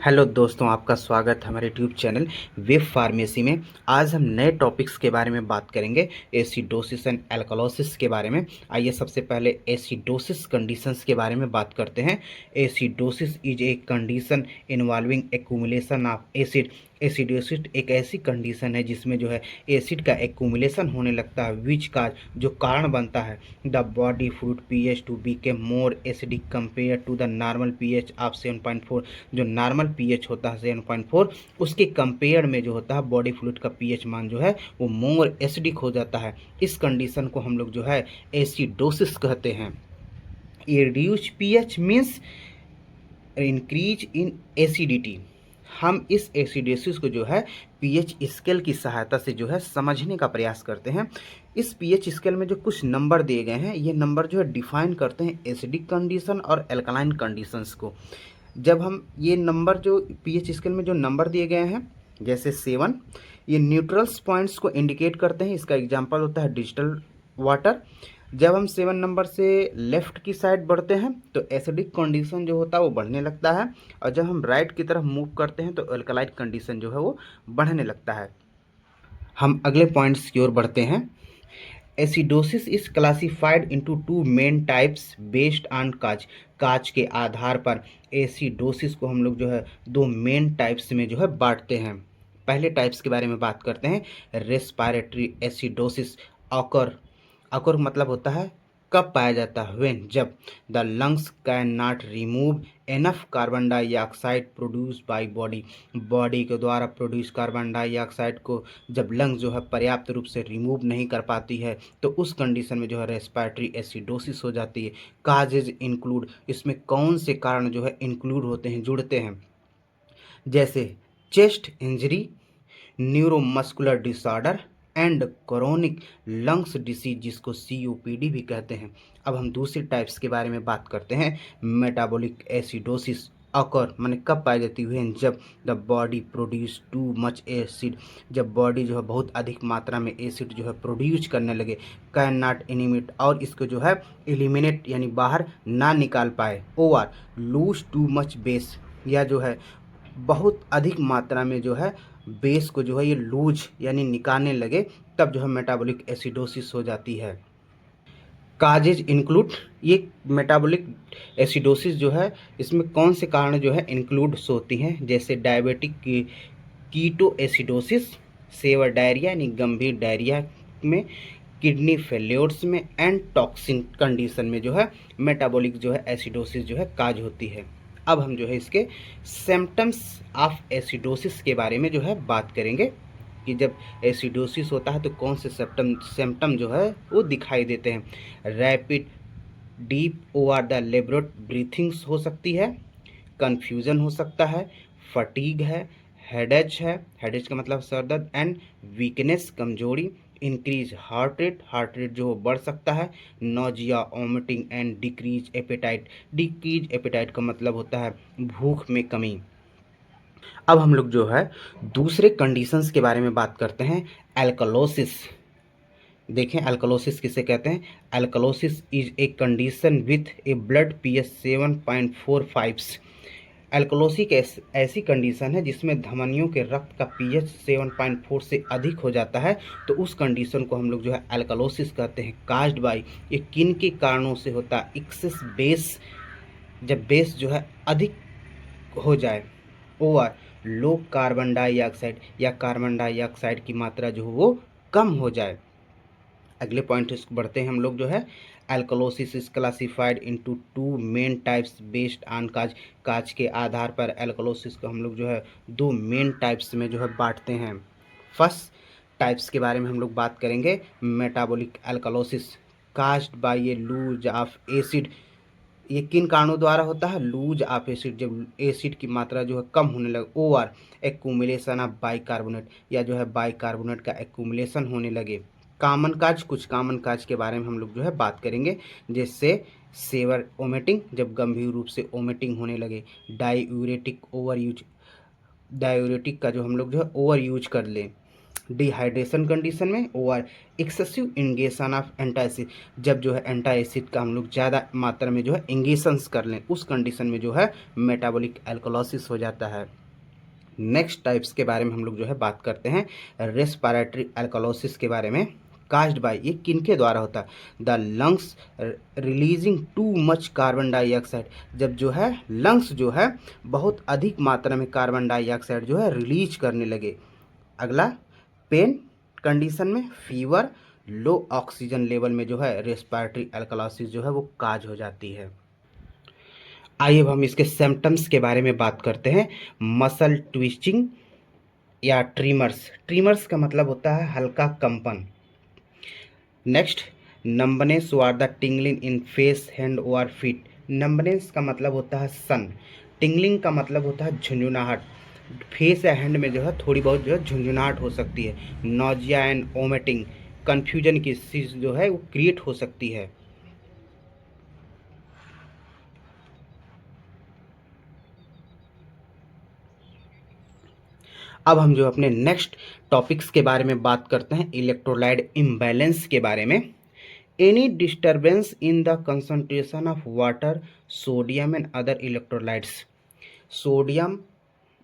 Hello दोस्तों, आपका स्वागत है हमारे यूट्यूब चैनल वेब फार्मेसी में। आज हम नए टॉपिक्स के बारे में बात करेंगे, एसिडोसिस एंड एल्कलोसिस के बारे में। आइए सबसे पहले एसिडोसिस कंडीशंस के बारे में बात करते हैं। Acidosis is a condition involving accumulation of acid. Acidosis एक ऐसी कंडीशन है जिसमें जो है एसिड का एक्यूमुलेशन होने लगता है, विच का जो कारण बनता है the body fluid pH to become more acidic compare to the normal pH of 7.4। जो नॉर्मल पीएच होता है 7.4, उसके कंपेयर में जो होता है बॉडी फ्लूइड का पीएच मान जो है वो मोर एसिडिक हो जाता है। इस कंडीशन को हम लोग जो है एसिडोसिस कहते हैं। Reduce pH means increase in acidity. हम इस एसिडोसिस को जो है पीएच स्केल की सहायता से जो है समझने का प्रयास करते हैं। इस पीएच स्केल में जो कुछ नंबर दिए गए हैं, ये नंबर जो है डिफाइन करते हैं एसिडिक कंडीशन और एल्कलाइन कंडीशंस को। जब हम ये नंबर जो पीएच स्केल में जो नंबर दिए गए हैं जैसे 7, ये न्यूट्रल्स पॉइंट्स को इंडिकेट करते हैं। इसका एग्जांपल होता है डिजिटल वाटर। जब हम 7 नंबर से लेफ्ट की साइड बढ़ते हैं तो एसिडिक कंडीशन जो होता है वो बढ़ने लगता है, और जब हम राइट की तरफ मूव करते हैं तो अल्कलाइट कंडीशन जो है वो बढ़ने लगता है। हम अगले पॉइंट्स की ओर बढ़ते हैं। Acidosis is classified into two main types based on cause. Cause के आधार पर एसिडोसिस को हम लोग जो है दो मेन टाइप्स में जो है बांटते हैं। पहले टाइप्स के बारे में बात करते हैं, रेस्पिरेटरी एसिडोसिस। ऑकर ऑकर मतलब होता है कब पाया जाता है, व्हेन जब the lungs can not remove enough carbon dioxide produce by body. Body के द्वारा प्रोड्यूस कार्बन डाइऑक्साइड को जब लंग्स जो है पर्याप्त रूप से रिमूव नहीं कर पाती है तो उस कंडीशन में जो है रेस्पिरेटरी एसिडोसिस हो जाती है। काजेज इंक्लूड, इसमें कौन से कारण जो है इंक्लूड होते हैं, जुड़ते हैं, जैसे chest injury, neuromuscular disorder and chronic lungs disease, जिसको सीओपीडी भी कहते हैं। अब हम दूसरी टाइप्स के बारे में बात करते हैं, मेटाबॉलिक एसिडोसिस। अकर माने कब पाई जाती है, जब the body produce too much acid. जब बॉडी जो है बहुत अधिक मात्रा में एसिड जो है प्रोड्यूस करने लगे। कैन नॉट एलिमिनेट, और इसको जो है एलिमिनेट यानी बाहर ना निकाल पाए। Over lose too much base, या जो है बहुत अधिक मात्रा में जो है बेस को जो है ये लूज यानी निकालने लगे, तब जो है मेटाबॉलिक एसिडोसिस हो जाती है। काजेज इंक्लूड, ये मेटाबॉलिक एसिडोसिस जो है इसमें कौन से कारण जो है इंक्लूड होती हैं, जैसे diabetic keto acidosis, severe diarrhoea यानी गंभीर डायरिया में, किडनी फेल्योर्स में एंड टॉक्सिन कंडीशन में जो है मेटाबॉलिक जो है एसिडोसिस जो है काज होती है। अब हम जो है इसके सिम्टम्स ऑफ एसिडोसिस के बारे में जो है बात करेंगे कि जब एसिडोसिस होता है तो कौन से सिम्टम जो है वो दिखाई देते हैं। Rapid deep over the लेब्रोट breathings हो सकती है, कन्फ्यूज़न हो सकता है, फटीग है, हेडेज का मतलब सर दर्द, एंड वीकनेस कमजोरी, इंक्रीज हार्ट रेट जो बढ़ सकता है, nausea vomiting and decrease appetite. Decrease appetite का मतलब होता है भूख में कमी। अब हम लोग जो है दूसरे कंडीशंस के बारे में बात करते हैं, एल्कलोसिस। देखें एल्कलोसिस किसे कहते हैं। Alkalosis is a condition with A blood pH 7.45। एल्कलोसिक ऐसी कंडीशन है जिसमें धमनियों के रक्त का पीएच 7.4 से अधिक हो जाता है, तो उस कंडीशन को हम लोग जो है एल्कलोसिस कहते हैं। काज्ड बाई, ये किन के कारणों से होता है, एक्सेस बेस, जब बेस जो है अधिक हो जाए, ओवर लो कार्बन डाइऑक्साइड, या कार्बन डाइऑक्साइड की मात्रा जो हो वो कम हो जाए। अगले पॉइंट इसको बढ़ते हैं हम लोग जो है, alkalosis is classified into two main types based on cause. Cause के आधार पर एल्कलोसिस को हम लोग जो है दो मेन टाइप्स में जो है बांटते हैं। फर्स्ट टाइप्स के बारे में हम लोग बात करेंगे, metabolic alkalosis caused by a loss of acid. ये किन कारणों द्वारा होता है, लूज ऑफ एसिड, जब एसिड की मात्रा जो है कम होने लगे। ओवर एक्यूमुलेशन ऑफ बाइकार्बोनेट, या जो है बाइकार्बोनेट का एक्यूमुलेशन होने लगे। कॉमन काज, कुछ कॉमन काज के बारे में हम लोग जो है बात करेंगे, जिससे सेवर ओमेटिंग, जब गंभीर रूप से ओमेटिंग होने लगे। डायूरेटिक ओवर यूज, डायूरेटिक का जो हम लोग जो है ओवर यूज कर लें। डिहाइड्रेशन कंडीशन में, और एक्सेसिव इंगेशन ऑफ एंटासिड, जब जो है एंटा एसिड का हम लोग ज़्यादा मात्रा में जो है इंगेशंस कर लें, उस कंडीशन में जो है मेटाबॉलिक एल्कोलॉसिस हो जाता है। नेक्स्ट टाइप्स के बारे में हम लोग जो है बात करते हैं रेस्पिरेटरी एल्कोलॉसिस के बारे में। कास्ड बाय, ये किनके द्वारा होता है? The lungs releasing too much carbon dioxide, जब जो है लंग्स जो है बहुत अधिक मात्रा में कार्बन डाइऑक्साइड जो है रिलीज करने लगे। अगला, पेन कंडीशन में, फीवर, लो ऑक्सीजन लेवल में जो है रेस्पिरेटरी एल्कोलॉसिस जो है वो काज हो जाती है। आइए अब हम इसके सिम्टम्स के बारे में बात करते हैं। मसल ट्विस्टिंग या ट्रीमर्स, ट्रीमर्स का मतलब होता है हल्का कंपन। नेक्स्ट, नंबनेस और the tingling in face, hand और फीट। नंबनेस का मतलब होता है सन, टिंगलिंग का मतलब होता है झुंझुनाहट। फेस या हैंड में जो है थोड़ी बहुत जो है झुंझुनाहट हो सकती है। नोजिया एंड वोमिटिंग, कन्फ्यूजन की चीज़ जो है वो क्रिएट हो सकती है। अब हम जो अपने नेक्स्ट टॉपिक्स के बारे में बात करते हैं इलेक्ट्रोलाइट इम्बैलेंस के बारे में। Any disturbance in the concentration of water, sodium and other electrolytes. Sodium,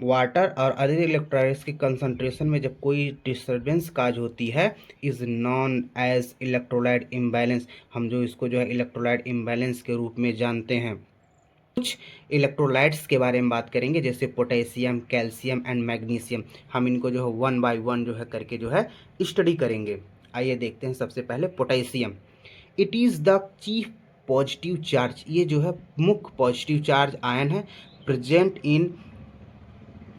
water और अदर इलेक्ट्रोलाइट्स की कंसंट्रेशन में जब कोई डिस्टर्बेंस काज होती है, is known as electrolyte imbalance. हम जो इसको जो है इलेक्ट्रोलाइट इम्बैलेंस के रूप में जानते हैं। कुछ इलेक्ट्रोलाइट्स के बारे में बात करेंगे, जैसे पोटेशियम, कैल्शियम एंड मैग्नीशियम। हम इनको जो है वन बाय वन जो है करके जो है स्टडी करेंगे। आइए देखते हैं। सबसे पहले potassium, it is the chief positive charge, ये जो है मुख्य पॉजिटिव चार्ज आयन है, प्रेजेंट इन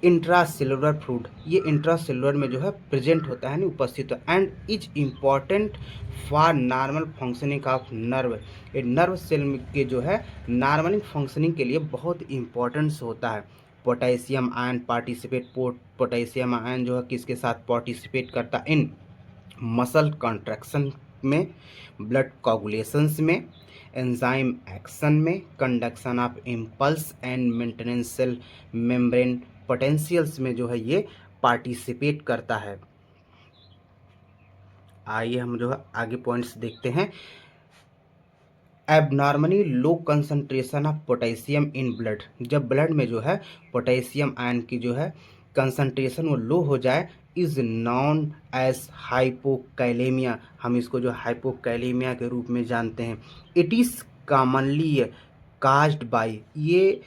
इंट्रासेलुलर फ्लूइड, ये इंट्रासेलुलर में जो है प्रेजेंट होता है, नहीं उपस्थित है, and is important for normal functioning of nerve. ये नर्व सेल के जो है नॉर्मल फंक्शनिंग के लिए बहुत इंपॉर्टेंस होता है। Potassium ion participate, potassium ion जो है किसके साथ पार्टिसिपेट करता है? इन मसल कॉन्ट्रैक्शन में, ब्लड कोगुलेशंस में, एंजाइम एक्शन में, conduction of impulse and maintenance cell membrane potentials में जो है ये पार्टिसिपेट करता है। आइए हम जो है आगे पॉइंट्स देखते हैं। Abnormally low concentration of potassium in blood, जब ब्लड में जो है पोटेशियम आयन की जो है कंसंट्रेशन वो लो हो जाए, इज नॉन एज हाइपोकैलेमिया, हम इसको जो हाइपोकैलेमिया के रूप में जानते हैं। It is commonly caused by, ये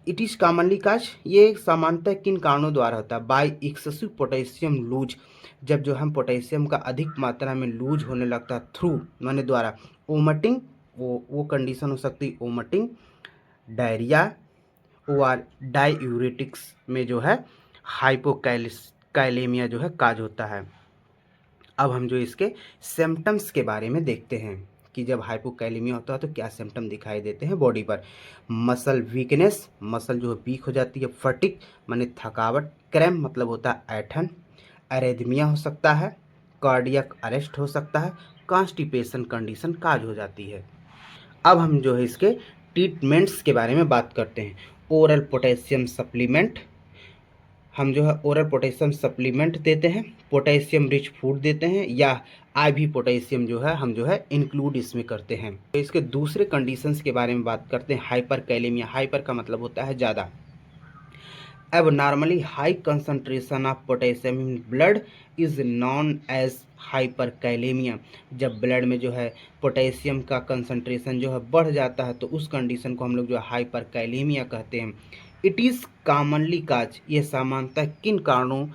इट इज़ कॉमनली काज, ये सामान्यतः किन कारणों द्वारा होता है? बाय एक्सेसिव पोटेशियम लूज, जब जो हम पोटेशियम का अधिक मात्रा में लूज होने लगता है, थ्रू माने द्वारा। ओमटिंग, वो कंडीशन हो सकती है ओमटिंग, डायरिया, और डाययूरेटिक्स में जो है हाइपोकैलेमिया जो है काज होता है। अब हम जो इसके सिम्टम्स के बारे में देखते हैं कि जब हाइपोकैलेमिया होता है तो क्या सिम्टम दिखाई देते हैं बॉडी पर। मसल वीकनेस, मसल जो है वीक हो जाती है। फटिक माने थकावट। क्रैम्प मतलब होता है ऐठन। एरेथमिया हो सकता है। कार्डियक अरेस्ट हो सकता है। कॉन्स्टिपेशन कंडीशन काज हो जाती है। अब हम जो है इसके ट्रीटमेंट्स के बारे में बात करते हैं। ओरल पोटेशियम सप्लीमेंट, हम जो है ओरल पोटेशियम सप्लीमेंट देते हैं, पोटेशियम रिच फूड देते हैं, या आईवी पोटेशियम जो है हम जो है इंक्लूड इसमें करते हैं। तो इसके दूसरे कंडीशंस के बारे में बात करते हैं। हाइपर कैलेमिया, हाइपर का मतलब होता है ज़्यादा। अब normally high concentration of potassium in blood is known as hyperkalaemia, जब ब्लड में जो है पोटेशियम का कंसंट्रेशन जो है बढ़ जाता है तो उस कंडीशन को हम लोग जो है हाइपर कैलेमिया कहते हैं। इट इज़ कॉमनली काज, ये सामान्यतः किन कारणों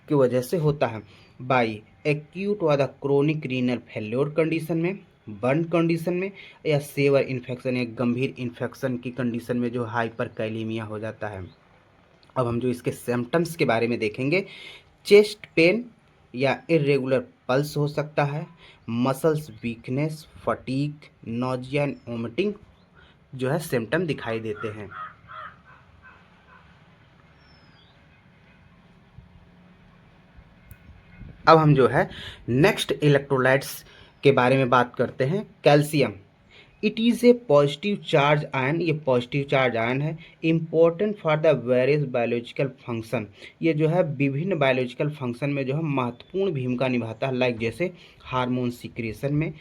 की वजह से होता है? बाई एक्यूट व the chronic renal failure condition में, बर्न कंडीशन में, या सेवर इन्फेक्शन, या गंभीर इन्फेक्शन की कंडीशन में जो हाइपर कैलेमिया हो जाता है। अब हम जो इसके सिम्टम्स के बारे में देखेंगे। चेस्ट पेन या इरेगुलर पल्स हो सकता है। Muscles weakness, fatigue, nausea and vomiting जो है सिम्टम दिखाई देते हैं। अब हम जो है नेक्स्ट इलेक्ट्रोलाइट्स के बारे में बात करते हैं। Calcium, it is a positive charge ion, ये पॉजिटिव चार्ज आयन है, important for the various biological function, ये जो है विभिन्न बायोलॉजिकल फंक्शन में जो है महत्वपूर्ण भूमिका निभाता है, लाइक जैसे हार्मोन सिक्रेशन में,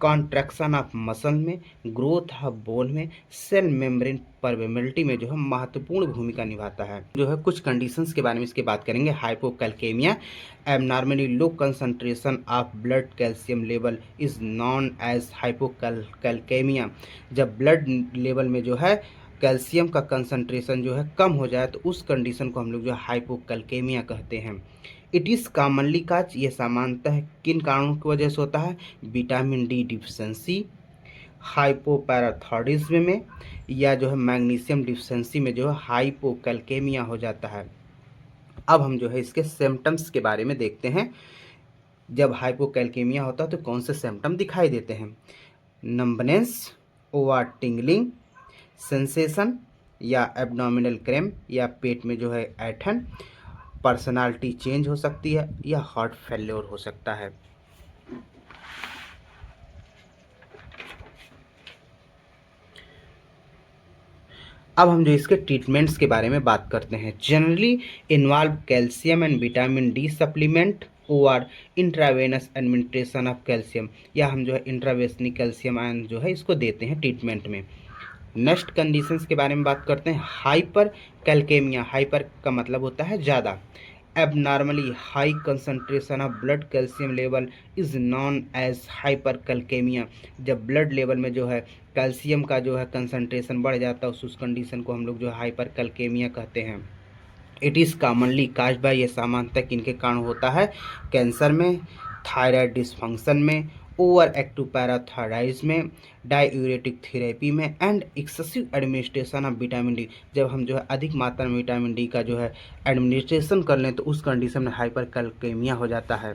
कॉन्ट्रैक्शन ऑफ मसल में, ग्रोथ ऑफ बोन में, सेल मेम्ब्रेन परमेबिलिटी में जो है महत्वपूर्ण भूमिका निभाता है। जो है कुछ कंडीशंस के बारे में इसके बात करेंगे। Hypocalcaemia, abnormally low concentration of blood calcium level is known as hypocalcaemia. जब ब्लड लेवल में जो है कैल्शियम का कंसंट्रेशन जो है कम हो जाए तो उस कंडीशन को हम लोग जो है हाइपोकैल्केमिया कहते हैं। इट इज़ कॉमनली काज, ये सामान्यतः किन कारणों की वजह से होता है? विटामिन डी डिफिशेंसी, हाइपोपैराथायरॉयडिज्म में, या जो है मैग्नीशियम डिफिशेंसी में जो है हाइपोकैल्केमिया हो जाता है। अब हम जो है इसके सिम्टम्स के बारे में देखते हैं। जब हाइपोकैल्केमिया होता है तो कौन से सिम्टम दिखाई देते हैं? नंबनेस, ओवर टिंगलिंग सेंसेशन, या एब्डोमिनल क्रैम्प, या पेट में जो है ऐंठन, पर्सनालिटी चेंज हो सकती है, या हार्ट फेल्योर हो सकता है। अब हम जो इसके ट्रीटमेंट्स के बारे में बात करते हैं। Generally involve calcium and vitamin D supplement और इंट्रावेनस एडमिनिस्ट्रेशन ऑफ कैल्शियम, या हम जो है इंट्रावेसनी कैल्शियम आयन जो है इसको देते हैं ट्रीटमेंट में। नेक्स्ट कंडीशंस के बारे में बात करते हैं। हाइपर कैल्केमिया, हाइपर का मतलब होता है ज़्यादा। Abnormally high concentration of blood calcium level is known as hyper calcaemia. जब ब्लड लेवल में जो है कैल्शियम का जो है कंसंट्रेशन बढ़ जाता है उस कंडीशन को हम लोग जो है हाइपर कैल्केमिया कहते हैं। It is commonly cause by, ये सामान्यतः किनके कारण होता है? कैंसर में, थायराइड डिसफंक्शन में, ओवर एक्टिव पैराथायराइड्स में, डाययूरेटिक थेरेपी में, and excessive administration of vitamin D. जब हम जो है अधिक मात्रा में विटामिन डी का जो है एडमिनिस्ट्रेशन कर लें तो उस कंडीशन में हाइपर कैल्केमिया हो जाता है।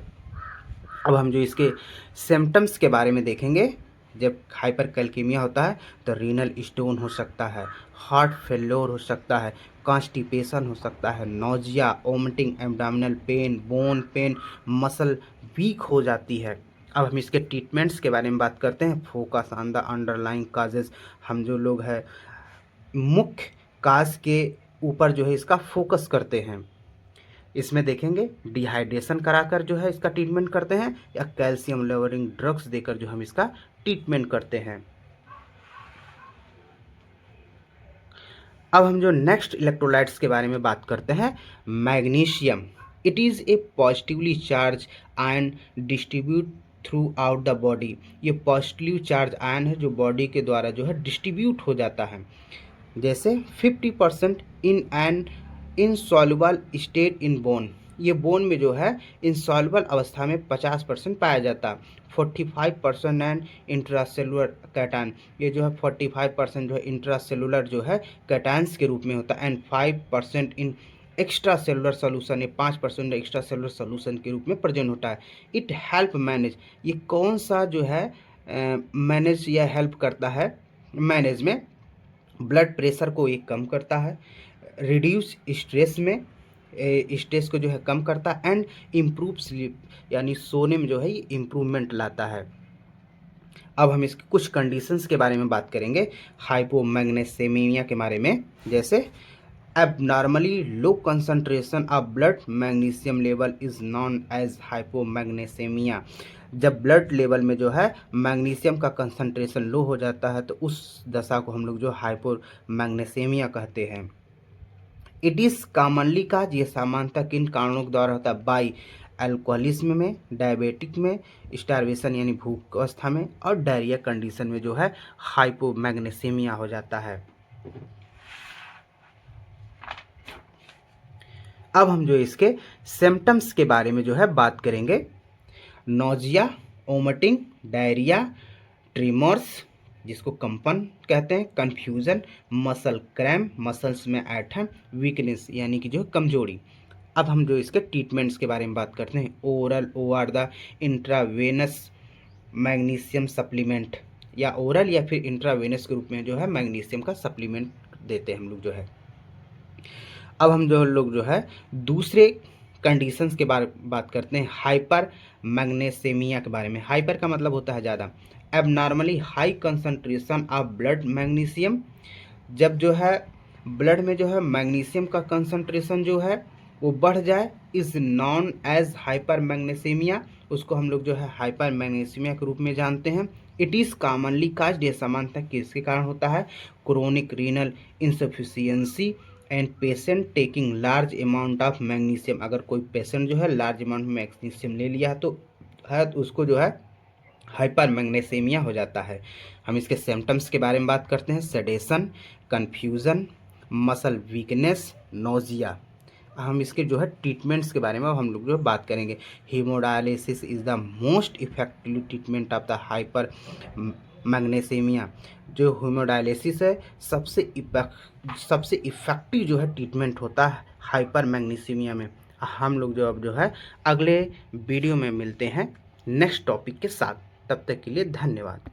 अब हम जो इसके सिम्टम्स के बारे में देखेंगे। जब हाइपर कैल्केमिया होता है तो रीनल स्टोन हो सकता है, हार्ट फेल्योर हो सकता है, कॉन्स्टिपेशन हो सकता है, nausea, vomiting, abdominal pain, bone pen, muscle week हो जाती है। अब हम इसके ट्रीटमेंट्स के बारे में बात करते हैं। Focus on the underlying causes, हम जो लोग हैं मुख्य काज के ऊपर जो है इसका फोकस करते हैं। इसमें देखेंगे डिहाइड्रेशन कराकर जो है इसका ट्रीटमेंट करते हैं, या कैल्शियम लोअरिंग ड्रग्स देकर जो हम इसका ट्रीटमेंट करते हैं। अब हम जो नेक्स्ट इलेक्ट्रोलाइट्स के बारे में बात करते हैं। Magnesium, it is a positively charge ion distribute through out the body. ये पॉजिटिव चार्ज आयन है जो बॉडी के द्वारा जो है डिस्ट्रीब्यूट हो जाता है। जैसे 50% in an insoluble state in bone, ये बोन में जो है इनसॉल्युबल अवस्था में 50% पाया जाता है। 45% एंड इंट्रासेलुलर कैटान, ये जो है 45% जो है इंट्रासेलुलर जो है कैटान्स के रूप में होता है, and 5% in extra cellular solution, ये 5% एक्स्ट्रा सेलुलर सोल्यूशन के रूप में प्रेजेंट होता है। इट हेल्प मैनेज, ये कौन सा जो है मैनेज या हेल्प करता है मैनेज में? ब्लड प्रेशर को ये कम करता है, रिड्यूस स्ट्रेस में स्ट्रेस को जो है कम करता है, एंड इम्प्रूव स्लीप, यानी सोने में जो है ये इम्प्रूवमेंट लाता है। अब हम इसकी कुछ कंडीशंस के बारे में बात करेंगे। हाइपोमैग्नेसेमिया के बारे में, जैसे abnormally low concentration of blood magnesium level is known as hypomagnesaemia. जब ब्लड लेवल में जो है मैग्नीशियम का कंसंट्रेशन लो हो जाता है तो उस दशा को हम लोग जो हाइपोमैग्नेसेमिया कहते हैं। इट इज़ कॉमनली काज, ये सामान्यतः किन कारणों के द्वारा होता है? बाई अल्कोहलिज्म में, डायबिटिक में, स्टार्वेशन यानी भूख अवस्था में, और डायरिया कंडीशन में जो है हाइपोमैग्नेसेमिया हो जाता है। अब हम जो इसके सिम्टम्स के बारे में जो है बात करेंगे। नोजिया, वोमिटिंग, डायरिया, ट्रिमर्स जिसको कंपन कहते हैं, कन्फ्यूज़न, मसल क्रैम्प, मसल्स में ऐंठन, वीकनेस यानी कि जो कमजोरी। अब हम जो इसके ट्रीटमेंट्स के बारे में बात करते हैं। Oral over the intravenous magnesium supplement, या ओरल या फिर इंट्रावेनस के रूप में जो है मैग्नीशियम का सप्लीमेंट देते हैं हम लोग जो है। अब हम जो लोग जो है दूसरे कंडीशंस के बारे बात करते हैं। हाइपर मैग्नेसेमिया के बारे में। हाइपर का मतलब होता है ज़्यादा, abnormally high concentration of blood magnesium, जब जो है ब्लड में जो है मैग्नीशियम का कंसंट्रेशन जो है वो बढ़ जाए, इज नॉन एज हाइपर मैग्नीसीमिया, उसको हम लोग जो है हाइपर मैग्नीसीमिया के रूप में जानते हैं। इट इज़ कॉमनली काज्ड, ये सामान्यतः किसके कारण होता है, chronic renal insufficiency and patient taking large amount of magnesium, अगर कोई पेशेंट जो है लार्ज अमाउंट में मैग्नीशियम ले लिया तो उसको जो है हाइपर मैग्नीसीमिया हो जाता है। हम इसके सिम्टम्स के बारे में बात करते हैं। Sedation, confusion, muscle weakness, nausea. हम इसके जो है ट्रीटमेंट्स के बारे में हम लोग जो बात करेंगे। Haemodialysis is the most effective treatment of the hyper magnesaemia. जो हीमोडायलिसिस है सबसे इफेक्टिव जो है ट्रीटमेंट होता है हाइपर मैग्नीसीमिया में। हम लोग जो अब जो है अगले वीडियो में मिलते हैं नेक्स्ट टॉपिक के साथ। तब तक के लिए धन्यवाद।